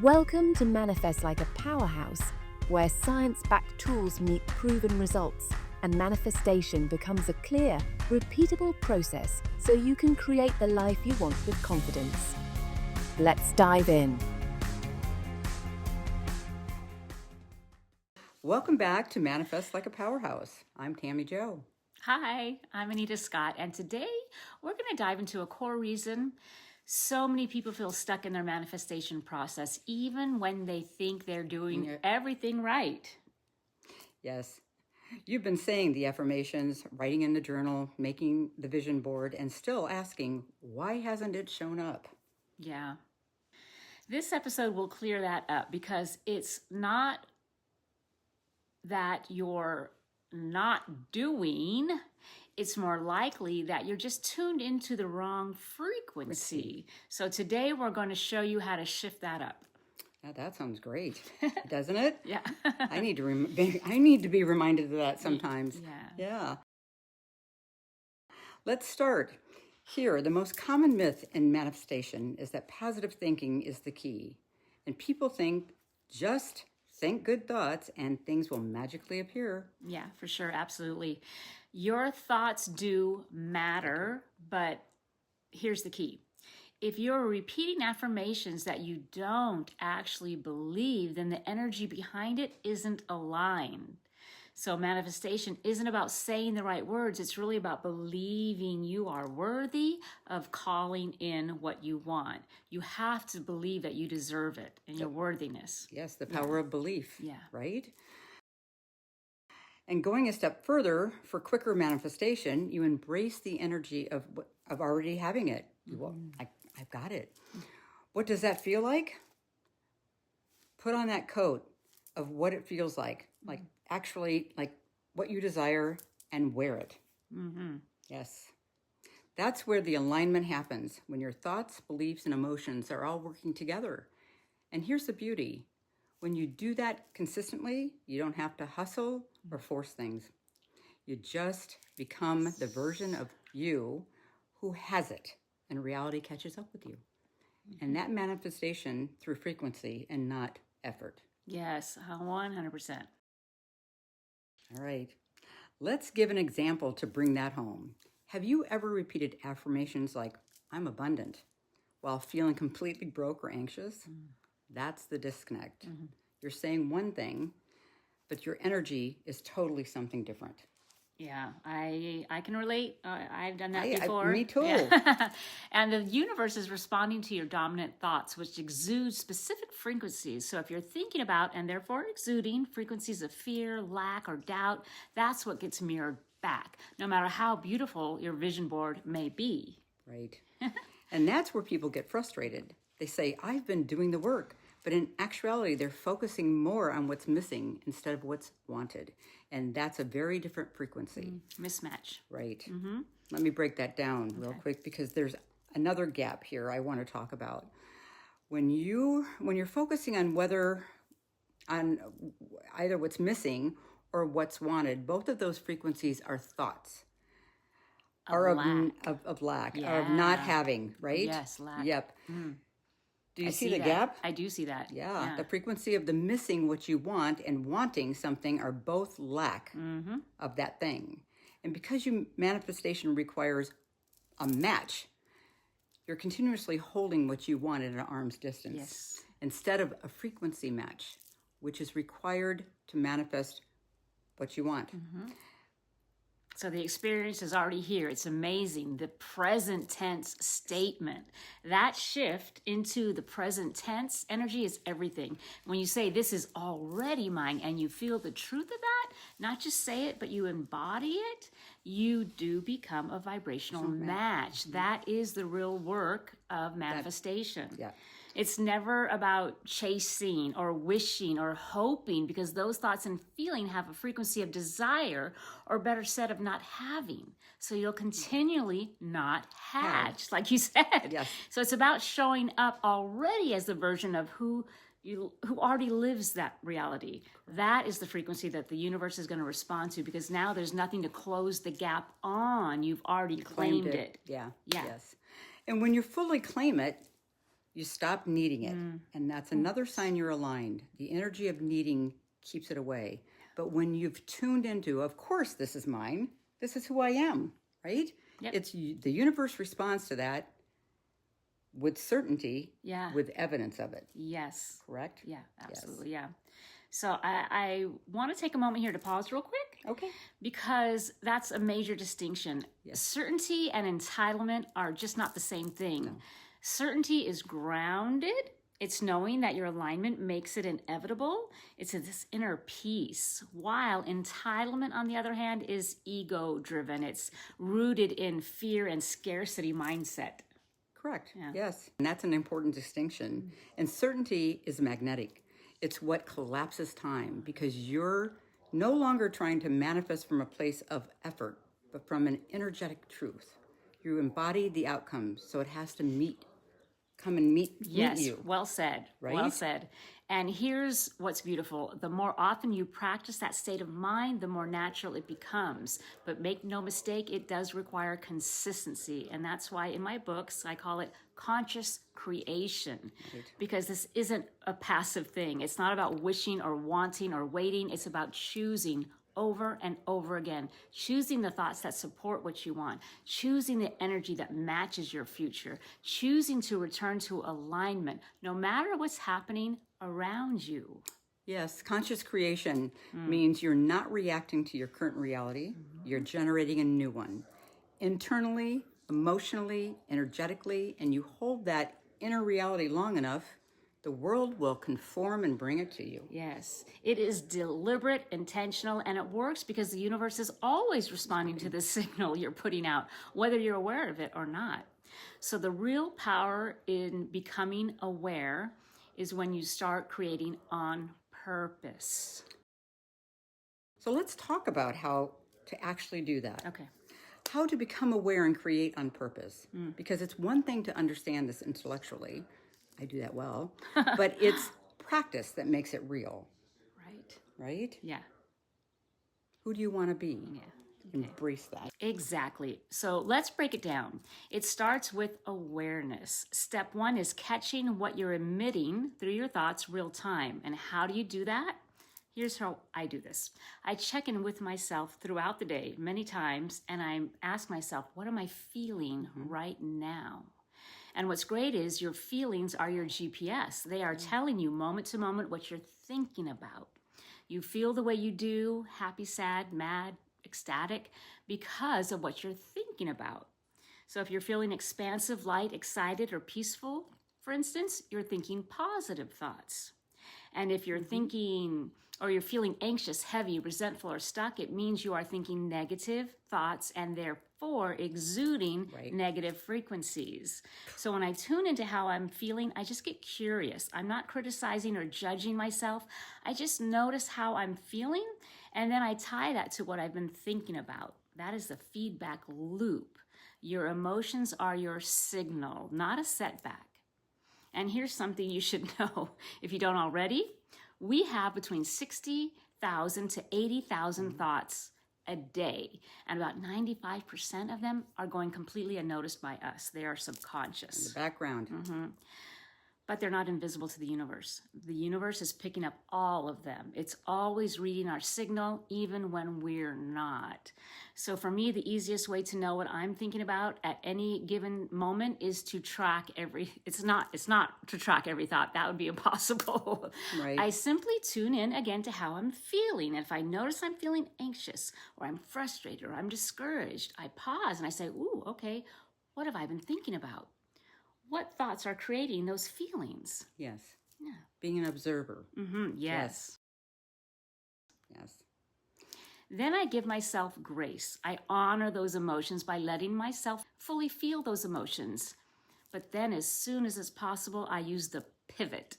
Welcome to Manifest Like a Powerhouse, where science-backed tools meet proven results and manifestation becomes a clear, repeatable process so you can create the life you want with confidence. Let's dive in. Welcome back to Manifest Like a Powerhouse. I'm Tammy Jo. Hi, I'm Anita Scott, and today we're going to dive into a core reason so many people feel stuck in their manifestation process, even when they think they're doing everything right. Yes, you've been saying the affirmations, writing in the journal, making the vision board, and still asking, why hasn't it shown up? Yeah. This episode will clear that up because it's not that you're not doing, it's more likely that you're just tuned into the wrong frequency. So today we're going to show you how to shift that up. Now, that sounds great, doesn't it? Yeah. I need to be reminded of that sometimes. Yeah. Let's start here. The most common myth in manifestation is that positive thinking is the key. And people think just think good thoughts and things will magically appear. Yeah, for sure. Absolutely. Your thoughts do matter, but here's the key. If you're repeating affirmations that you don't actually believe, then the energy behind it isn't aligned. So manifestation isn't about saying the right words. It's really about believing you are worthy of calling in what you want. You have to believe that you deserve it and your worthiness. Yes, the power of belief, Yeah. Right? And going a step further, for quicker manifestation, you embrace the energy of already having it. I've got it. What does that feel like? Put on that coat of what it feels like actually like what you desire, and wear it. Mm-hmm. Yes. That's where the alignment happens, when your thoughts, beliefs, and emotions are all working together. And here's the beauty. When you do that consistently, you don't have to hustle or force things. You just become the version of you who has it, and reality catches up with you. And that manifestation through frequency and not effort. Yes, 100%. All right. Let's give an example to bring that home. Have you ever repeated affirmations like, I'm abundant, while feeling completely broke or anxious? That's the disconnect. You're saying one thing, but your energy is totally something different. Yeah, I can relate. I've done that before. Me too. Yeah. And the universe is responding to your dominant thoughts, which exude specific frequencies. So if you're thinking about and therefore exuding frequencies of fear, lack, or doubt, that's what gets mirrored back, no matter how beautiful your vision board may be. Right. And that's where people get frustrated. They say, I've been doing the work. But in actuality, they're focusing more on what's missing instead of what's wanted. And that's a very different frequency. Mismatch. Right. Let me break that down real quick, because there's another gap here I want to talk about. When you're focusing on either what's missing or what's wanted, both of those frequencies are thoughts. Of lack, or of not having, right? Yes, lack. Yep. Do you see the that gap? I do see that. Yeah. The frequency of the missing what you want and wanting something are both lack of that thing. And because manifestation requires a match, you're continuously holding what you want at an arm's distance instead of a frequency match, which is required to manifest what you want. So the experience is already here. It's amazing. The present tense statement, that shift into the present tense energy is everything. When you say this is already mine and you feel the truth of that, not just say it, but you embody it, you do become a vibrational match. That is the real work of manifestation. It's never about chasing or wishing or hoping, because those thoughts and feeling have a frequency of desire, or better said, of not having. So you'll continually not hatch, like you said. Yes. So it's about showing up already as the version of who already lives that reality. That is the frequency that the universe is going to respond to, because now there's nothing to close the gap on. You've already claimed it. Yeah. Yes. And when you fully claim it, You stop needing it. And that's another sign you're aligned. The energy of needing keeps it away. But when you've tuned into, of course, this is mine, this is who I am, right? Yep. It's the universe responds to that with certainty, with evidence of it. Yes. Correct? Yeah, absolutely. Yes. Yeah. So I want to take a moment here to pause real quick. Okay. Because that's a major distinction. Yes. Certainty and entitlement are just not the same thing. No. Certainty is grounded. It's knowing that your alignment makes it inevitable. It's this inner peace. While entitlement, on the other hand, is ego-driven. It's rooted in fear and scarcity mindset. Correct. Yeah. Yes. And that's an important distinction. And certainty is magnetic. It's what collapses time because you're no longer trying to manifest from a place of effort, but from an energetic truth. You embody the outcome, so it has to come and meet you. Well said. Right? Well said. And here's what's beautiful. The more often you practice that state of mind, the more natural it becomes. But make no mistake, it does require consistency. And that's why in my books, I call it conscious creation. Right. Because this isn't a passive thing. It's not about wishing or wanting or waiting. It's about choosing over and over again, choosing the thoughts that support what you want, choosing the energy that matches your future, choosing to return to alignment, no matter what's happening around you. Yes, conscious creation means you're not reacting to your current reality, you're generating a new one. Internally, emotionally, energetically, and you hold that inner reality long enough, the world will conform and bring it to you. Yes, it is deliberate, intentional, and it works because the universe is always responding to the signal you're putting out, whether you're aware of it or not. So the real power in becoming aware is when you start creating on purpose. So let's talk about how to actually do that. Okay. How to become aware and create on purpose. Because it's one thing to understand this intellectually. I do that well. But it's practice that makes it real. Right. Right? Yeah. Who do you want to be? Yeah. Embrace that. Exactly. So let's break it down. It starts with awareness. Step one is catching what you're emitting through your thoughts real time. And how do you do that? Here's how I do this. I check in with myself throughout the day many times, and I ask myself, what am I feeling right now? And what's great is your feelings are your GPS. They are telling you moment to moment what you're thinking about. You feel the way you do, happy, sad, mad, ecstatic, because of what you're thinking about. So if you're feeling expansive, light, excited, or peaceful, for instance, you're thinking positive thoughts. And if you're thinking or you're feeling anxious, heavy, resentful, or stuck, it means you are thinking negative thoughts and therefore exuding negative frequencies. So when I tune into how I'm feeling, I just get curious. I'm not criticizing or judging myself. I just notice how I'm feeling, and then I tie that to what I've been thinking about. That is the feedback loop. Your emotions are your signal, not a setback. And here's something you should know if you don't already. We have between 60,000 to 80,000 thoughts a day, and about 95% of them are going completely unnoticed by us. They are subconscious. In the background. But they're not invisible to the universe. The universe is picking up all of them. It's always reading our signal, even when we're not. So for me, the easiest way to know what I'm thinking about at any given moment is to track it's not to track every thought. That would be impossible. Right. I simply tune in again to how I'm feeling. And if I notice I'm feeling anxious or I'm frustrated or I'm discouraged, I pause and I say, ooh, okay, what have I been thinking about? What thoughts are creating those feelings? Yes. Yeah. Being an observer. Yes. Yes. Then I give myself grace. I honor those emotions by letting myself fully feel those emotions. But then as soon as it's possible, I use the pivot.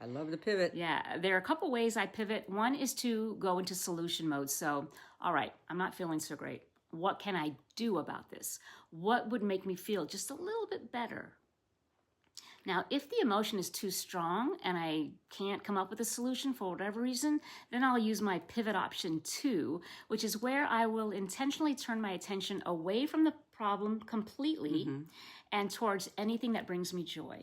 I love the pivot. Yeah, there are a couple ways I pivot. One is to go into solution mode. So, all right, I'm not feeling so great. What can I do about this? What would make me feel just a little bit better? Now, if the emotion is too strong and I can't come up with a solution for whatever reason, then I'll use my pivot option 2, which is where I will intentionally turn my attention away from the problem completely and towards anything that brings me joy.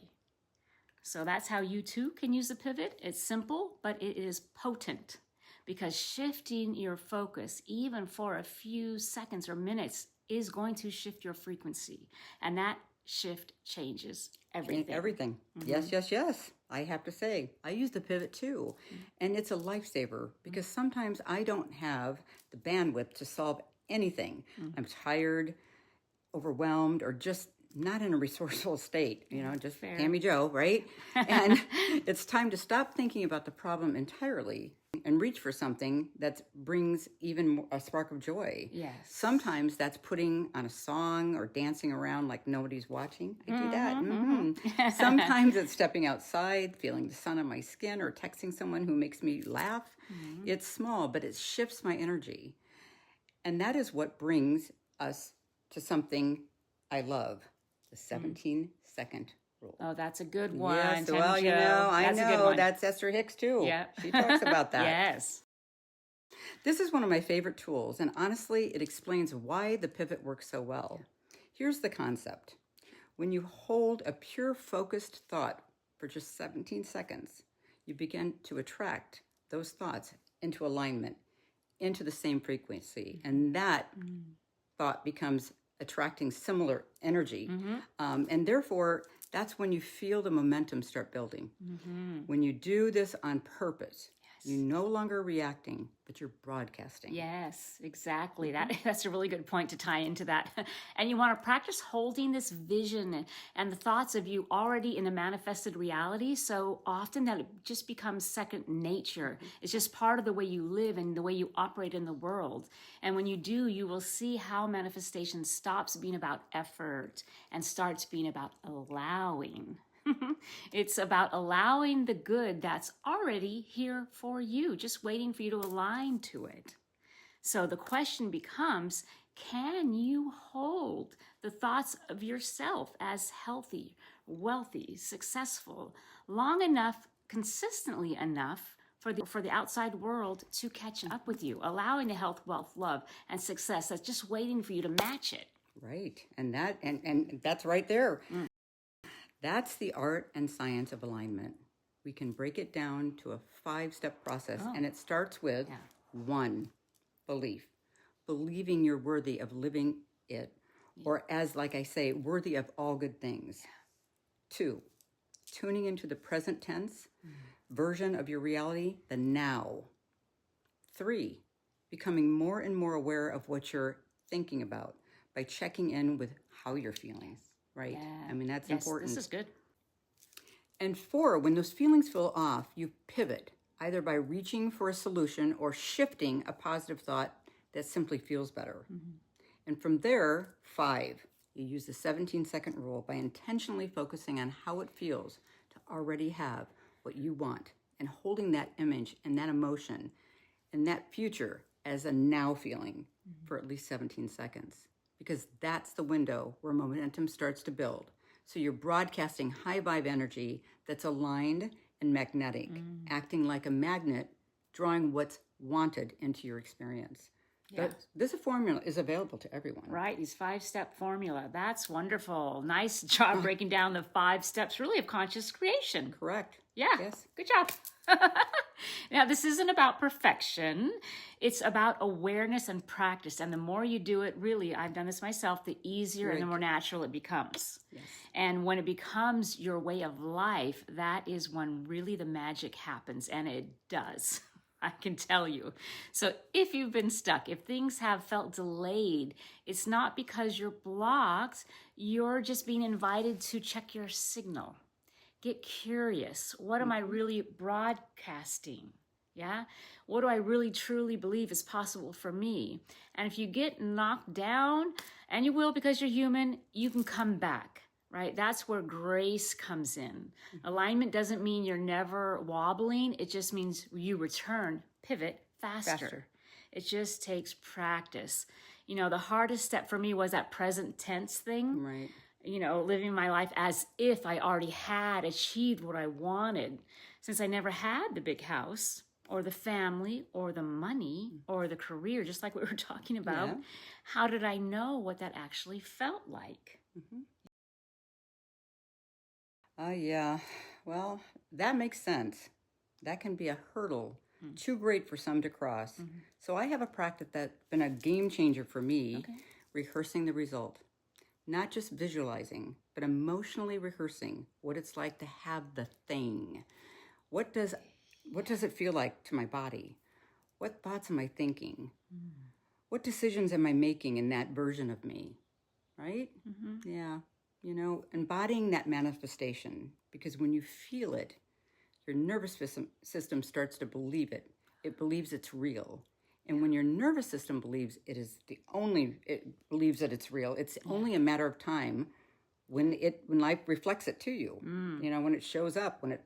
So that's how you too can use a pivot. It's simple, but it is potent, because shifting your focus, even for a few seconds or minutes, is going to shift your frequency. And that shift changes everything. Everything. Yes, yes, yes. I have to say, I use the pivot too. And it's a lifesaver because sometimes I don't have the bandwidth to solve anything. I'm tired, overwhelmed, or just not in a resourceful state, just Fair. Tammy Joe, right? And it's time to stop thinking about the problem entirely and reach for something that brings even a spark of joy. Yes. Sometimes that's putting on a song or dancing around like nobody's watching. I do that. Sometimes it's stepping outside, feeling the sun on my skin, or texting someone who makes me laugh. It's small, but it shifts my energy. And that is what brings us to something I love, the 17-second rule. Oh, that's a good one. Yes, Tammy well, Jo. I That's a good know. one. That's Esther Hicks, too. Yeah. She talks about that. Yes. This is one of my favorite tools, and honestly, it explains why the pivot works so well. Here's the concept. When you hold a pure focused thought for just 17 seconds, you begin to attract those thoughts into alignment, into the same frequency, and that thought becomes attracting similar energy. And therefore, that's when you feel the momentum start building. When you do this on purpose, you're no longer reacting, but you're broadcasting. Yes, exactly. That's a really good point to tie into that. And you want to practice holding this vision and the thoughts of you already in a manifested reality so often that it just becomes second nature. It's just part of the way you live and the way you operate in the world. And when you do, you will see how manifestation stops being about effort and starts being about allowing. It's about allowing the good that's already here for you, just waiting for you to align to it. So the question becomes, can you hold the thoughts of yourself as healthy, wealthy, successful, long enough, consistently enough for the outside world to catch up with you, allowing the health, wealth, love, and success that's just waiting for you to match it? Right. And that's right there. That's the art and science of alignment. We can break it down to a 5-step process, and it starts with 1, belief. Believing you're worthy of living it, or as like I say, worthy of all good things. 2, tuning into the present tense version of your reality, the now. 3, becoming more and more aware of what you're thinking about by checking in with how you're feeling. Right? Yeah. I mean, that's Yes, important. this is good. And 4, when those feelings feel off, you pivot, either by reaching for a solution or shifting a positive thought that simply feels better. And from there, 5, you use the 17-second rule by intentionally focusing on how it feels to already have what you want and holding that image and that emotion and that future as a now feeling for at least 17 seconds. Because that's the window where momentum starts to build. So you're broadcasting high vibe energy that's aligned and magnetic, acting like a magnet, drawing what's wanted into your experience. Yeah. This formula is available to everyone. Right, these 5-step formula. That's wonderful. Nice job breaking down the 5 steps, really, of conscious creation. Correct. Yeah, Yes. Good job. Now, this isn't about perfection. It's about awareness and practice. And the more you do it, really, I've done this myself, the easier and the more natural it becomes. Yes. And when it becomes your way of life, that is when really the magic happens. And it does. I can tell you. So if you've been stuck, if things have felt delayed, it's not because you're blocked. You're just being invited to check your signal. Get curious. What am I really broadcasting? Yeah? What do I really truly believe is possible for me? And if you get knocked down, and you will because you're human, you can come back, right? That's where grace comes in. Alignment doesn't mean you're never wobbling. It just means you return, pivot faster. It just takes practice. The hardest step for me was that present tense thing. Right. Living my life as if I already had achieved what I wanted. Since I never had the big house or the family or the money or the career, just like we were talking about, how did I know what that actually felt like? Yeah. Well, that makes sense. That can be a hurdle, too great for some to cross. So I have a practice that's been a game changer for me, rehearsing the result. Not just visualizing, but emotionally rehearsing what it's like to have the thing. What does it feel like to my body? What thoughts am I thinking? What decisions am I making in that version of me? Right? Yeah. Embodying that manifestation, because when you feel it, your nervous system starts to believe it. It believes it's real. And when your nervous system believes it believes that it's real, it's only a matter of time when life reflects it to you. When it shows up, when it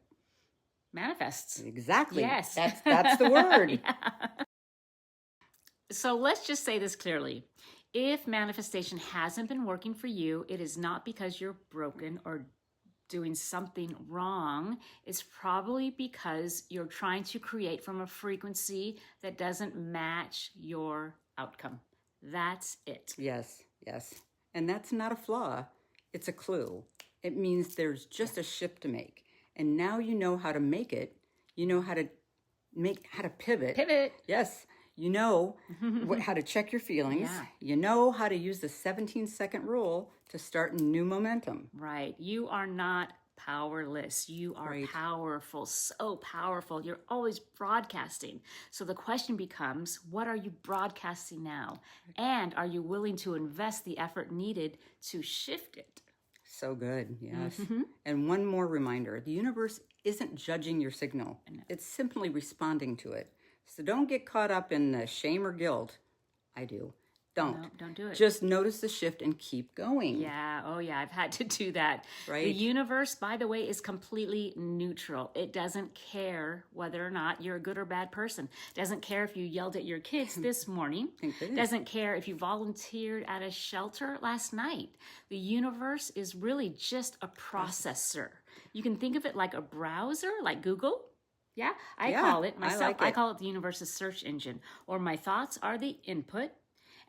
manifests. Exactly. Yes. That's the word. So let's just say this clearly. If manifestation hasn't been working for you, it is not because you're broken or doing something wrong. It's probably because you're trying to create from a frequency that doesn't match your outcome. That's it. Yes. And that's not a flaw. It's a clue. It means there's just a shift to make. And now you know how to make it. You know how to pivot. Pivot. Yes. You know how to check your feelings. Yeah. You know how to use the 17-second rule to start new momentum. Right. You are not powerless. You are powerful, so powerful. You're always broadcasting. So the question becomes, what are you broadcasting now? And are you willing to invest the effort needed to shift it? So good. Yes. And one more reminder, the universe isn't judging your signal. It's simply responding to it. So don't get caught up in the shame or guilt. I do. Don't. No, don't do it. Just notice the shift and keep going. Yeah. Oh, yeah. I've had to do that. Right. The universe, by the way, is completely neutral. It doesn't care whether or not you're a good or bad person. Doesn't care if you yelled at your kids this morning. Doesn't care if you volunteered at a shelter last night. The universe is really just a processor. You can think of it like a browser, like Google. Yeah, I call it myself. I call it the universe's search engine, or my thoughts are the input.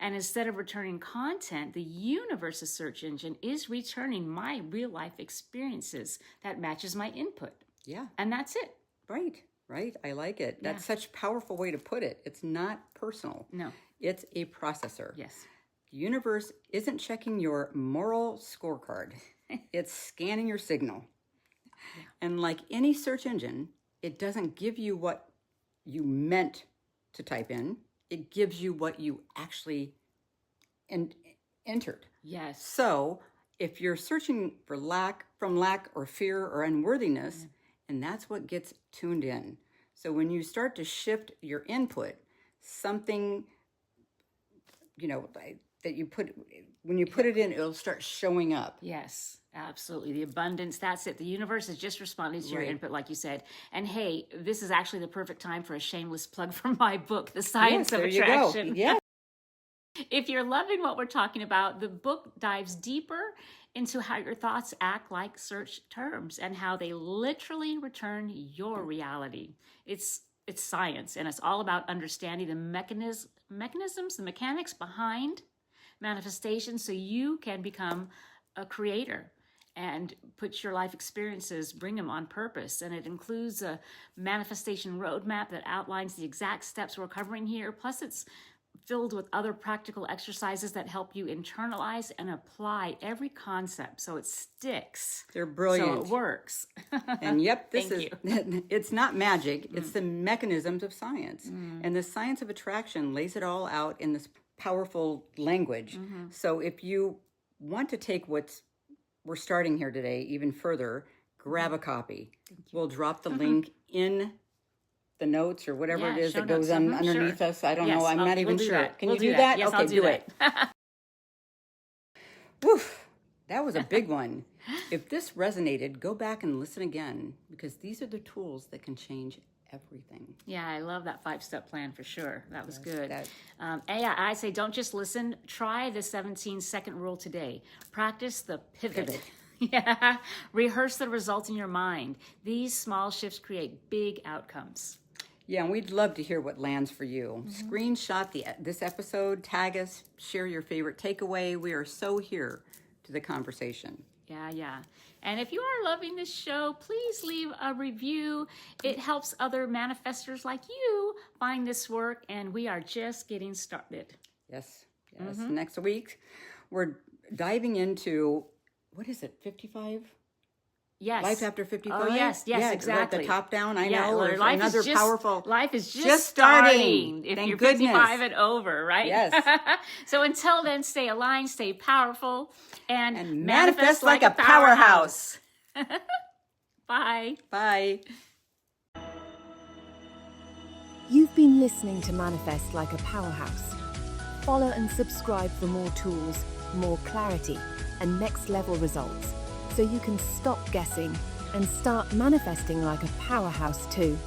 And instead of returning content, the universe's search engine is returning my real life experiences that matches my input. Yeah. And that's it. Right. I like it. That's such a powerful way to put it. It's not personal. No. It's a processor. Yes. The universe isn't checking your moral scorecard. It's scanning your signal. Yeah. And like any search engine, it doesn't give you what you meant to type in. It gives you what you actually entered. Yes. So if you're searching for lack or fear or unworthiness, and that's what gets tuned in. So when you start to shift your input, something, that you put, when you put it in, it'll start showing up. Yes, absolutely. The abundance, that's it. The universe is just responding to your input, like you said. And hey, this is actually the perfect time for a shameless plug for my book, The Science of Attraction. Yeah. If you're loving what we're talking about, the book dives deeper into how your thoughts act like search terms and how they literally return your reality. It's science, and it's all about understanding the mechanisms, the mechanics behind manifestation, so you can become a creator and put your life experiences, bring them on purpose. And it includes a manifestation roadmap that outlines the exact steps we're covering here. Plus, it's filled with other practical exercises that help you internalize and apply every concept so it sticks. They're brilliant. So it works. And it's not magic. It's the mechanisms of science. And the science of attraction lays it all out in this powerful language. So if you want to take we're starting here today even further, grab a copy. We'll drop the link in the notes or whatever it is that goes underneath us. I don't know. I'm not even sure. Can you do that? Yes, okay, I'll do it. Woof. That was a big one. If this resonated, go back and listen again, because these are the tools that can change everything. Yeah, I love that 5-step plan for sure. That was good. I say don't just listen. Try the 17-second rule today. Practice the pivot. Yeah. Rehearse the results in your mind. These small shifts create big outcomes. Yeah, and we'd love to hear what lands for you. Screenshot this episode, tag us, share your favorite takeaway. We are so here to the conversation. Yeah. And if you are loving this show, please leave a review. It helps other manifestors like you find this work, and we are just getting started. Yes. Next week, we're diving into, what is it, 55? Yes. Life after 55? Oh, yes, exactly. The top down, I Yeah, know. well, There's life another is just, powerful. Life is just starting. If Thank you're goodness. 55 and over, right? Yes. So until then, stay aligned, stay powerful, and manifest like a powerhouse. Bye. Bye. You've been listening to Manifest Like a Powerhouse. Follow and subscribe for more tools, more clarity, and next level results, so you can stop guessing and start manifesting like a powerhouse too.